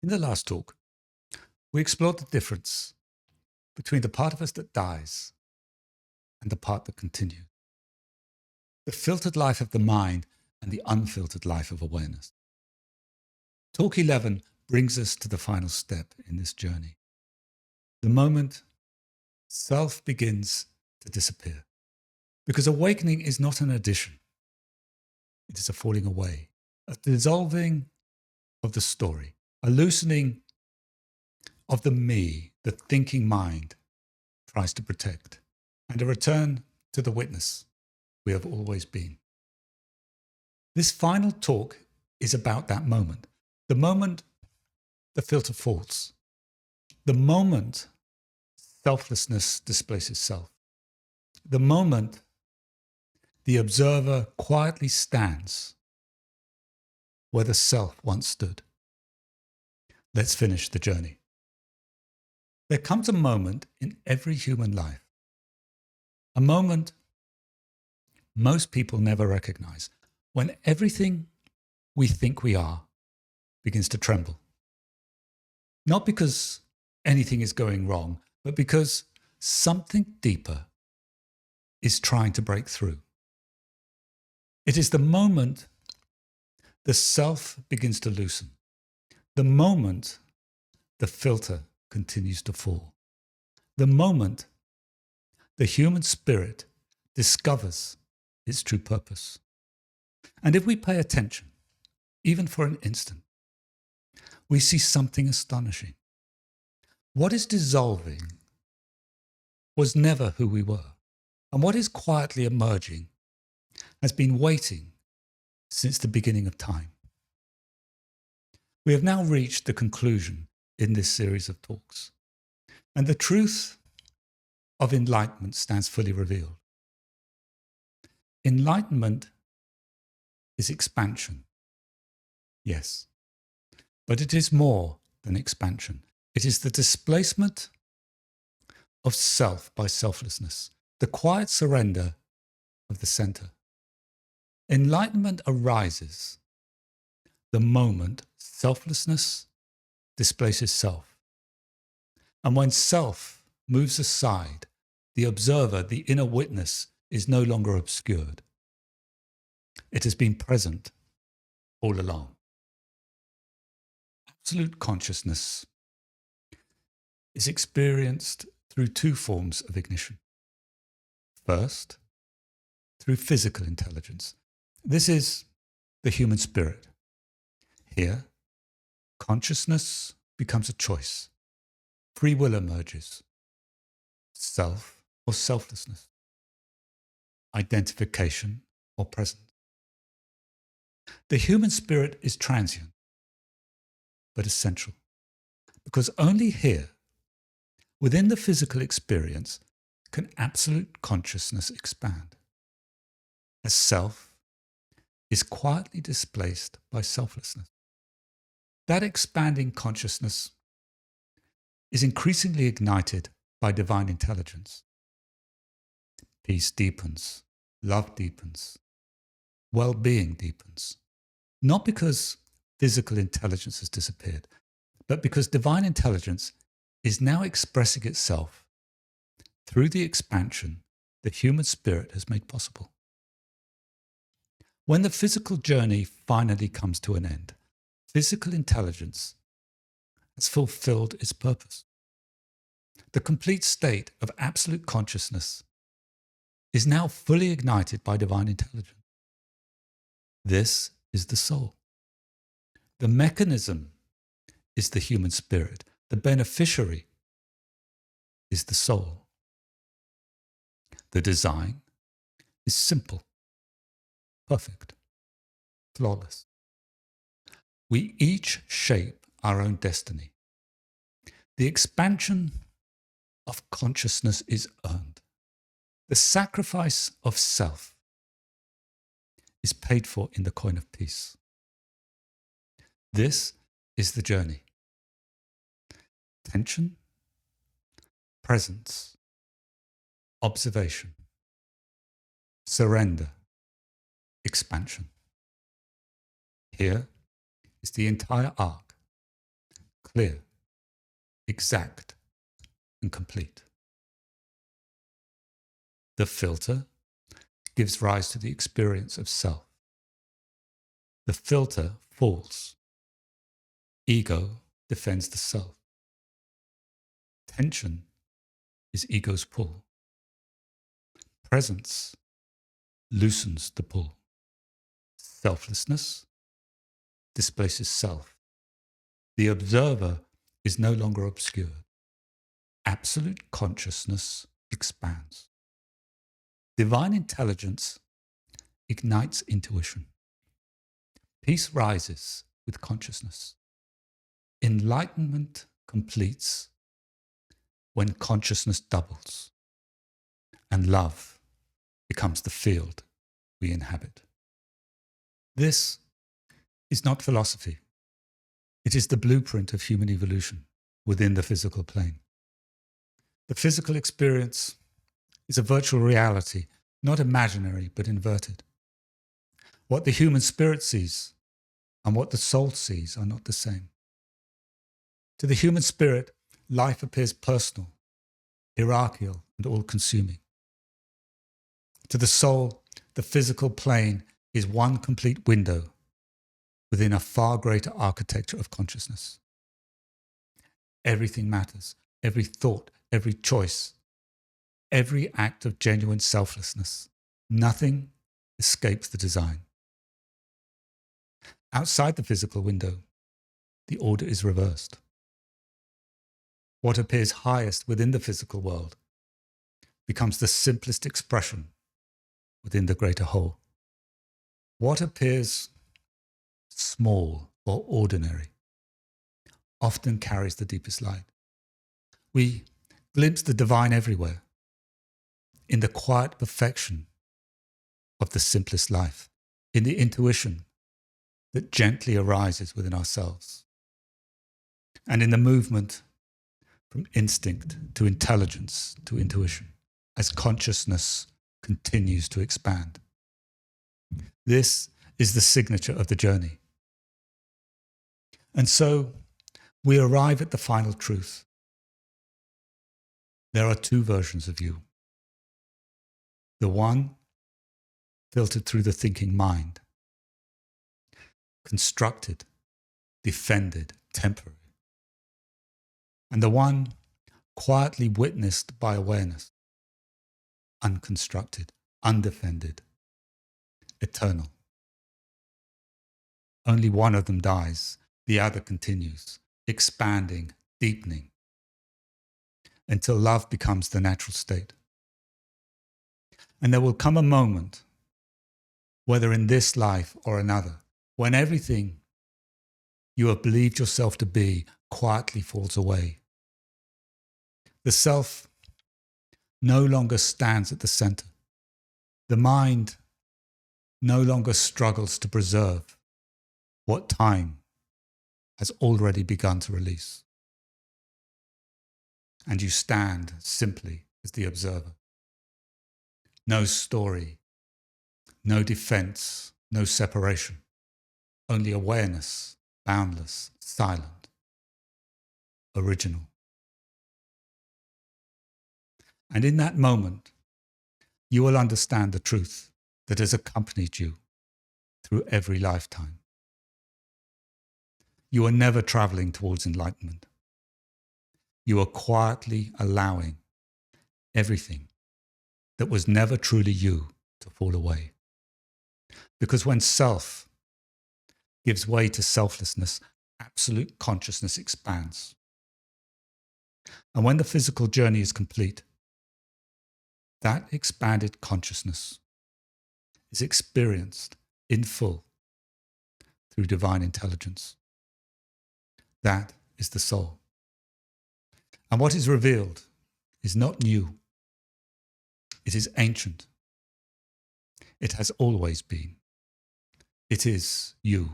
In the last talk, we explored the difference between the part of us that dies and the part that continues. The filtered life of the mind and the unfiltered life of awareness. Talk 11 brings us to the final step in this journey. The moment self begins to disappear. Because awakening is not an addition. It is a falling away, a dissolving of the story, a loosening of the me the thinking mind tries to protect, and a return to the witness we have always been. This final talk is about that moment, the moment the filter falls, the moment selflessness displaces self, the moment the observer quietly stands where the self once stood. Let's finish the journey. There comes a moment in every human life, a moment most people never recognize, when everything we think we are begins to tremble. Not because anything is going wrong, but because something deeper is trying to break through. It is the moment the self begins to loosen, the moment the filter continues to fall, the moment the human spirit discovers its true purpose. And if we pay attention, even for an instant, we see something astonishing. What is dissolving was never who we were, and what is quietly emerging has been waiting since the beginning of time. We have now reached the conclusion in this series of talks, and the truth of enlightenment stands fully revealed. Enlightenment is expansion, yes, but it is more than expansion. It is the displacement of self by selflessness, the quiet surrender of the center. Enlightenment arises the moment selflessness displaces self. And when self moves aside, the observer, the inner witness, is no longer obscured. It has been present all along. Absolute consciousness is experienced through two forms of ignition. First, through physical intelligence. This is the human spirit. Here, consciousness becomes a choice. Free will emerges. Self or selflessness. Identification or presence. The human spirit is transient, but essential. Because only here, within the physical experience, can absolute consciousness expand. As self is quietly displaced by selflessness. That expanding consciousness is increasingly ignited by divine intelligence. Peace deepens, love deepens, well-being deepens. Not because physical intelligence has disappeared, but because divine intelligence is now expressing itself through the expansion the human spirit has made possible. When the physical journey finally comes to an end, physical intelligence has fulfilled its purpose. The complete state of absolute consciousness is now fully ignited by divine intelligence. This is the soul. The mechanism is the human spirit. The beneficiary is the soul. The design is simple, perfect, flawless. We each shape our own destiny. The expansion of consciousness is earned. The sacrifice of self is paid for in the coin of peace. This is the journey. Tension, presence, observation, surrender, expansion. Here is the entire arc, clear, exact, and complete. The filter gives rise to the experience of self. The filter falls. Ego defends the self. Tension is ego's pull. Presence loosens the pull. Selflessness displaces self. The observer is no longer obscured. Absolute consciousness expands. Divine intelligence ignites intuition. Peace rises with consciousness. Enlightenment completes when consciousness doubles, and love becomes the field we inhabit. This is not philosophy. It is the blueprint of human evolution within the physical plane. The physical experience is a virtual reality, not imaginary but inverted. What the human spirit sees and what the soul sees are not the same. To the human spirit, life appears personal, hierarchical, and all-consuming. To the soul, the physical plane is one complete window within a far greater architecture of consciousness. Everything matters, every thought, every choice, every act of genuine selflessness. Nothing escapes the design. Outside the physical window, the order is reversed. What appears highest within the physical world becomes the simplest expression within the greater whole. What appears small or ordinary often carries the deepest light. We glimpse the divine everywhere, in the quiet perfection of the simplest life, in the intuition that gently arises within ourselves, and in the movement from instinct to intelligence to intuition as consciousness continues to expand. This is the signature of the journey. And so we arrive at the final truth. There are two versions of you. The one filtered through the thinking mind, constructed, defended, temporary. And the one quietly witnessed by awareness, unconstructed, undefended, eternal. Only one of them dies, the other continues, expanding, deepening, until love becomes the natural state. And there will come a moment, whether in this life or another, when everything you have believed yourself to be quietly falls away. The self no longer stands at the center. The mind no longer struggles to preserve what time has already begun to release. And you stand simply as the observer. No story, no defense, no separation, only awareness, boundless, silent, original. And in that moment, you will understand the truth that has accompanied you through every lifetime. You are never traveling towards enlightenment. You are quietly allowing everything that was never truly you to fall away. Because when self gives way to selflessness, absolute consciousness expands. And when the physical journey is complete, that expanded consciousness is experienced in full through divine intelligence. That is the soul. And what is revealed is not new. It is ancient. It has always been. It is you.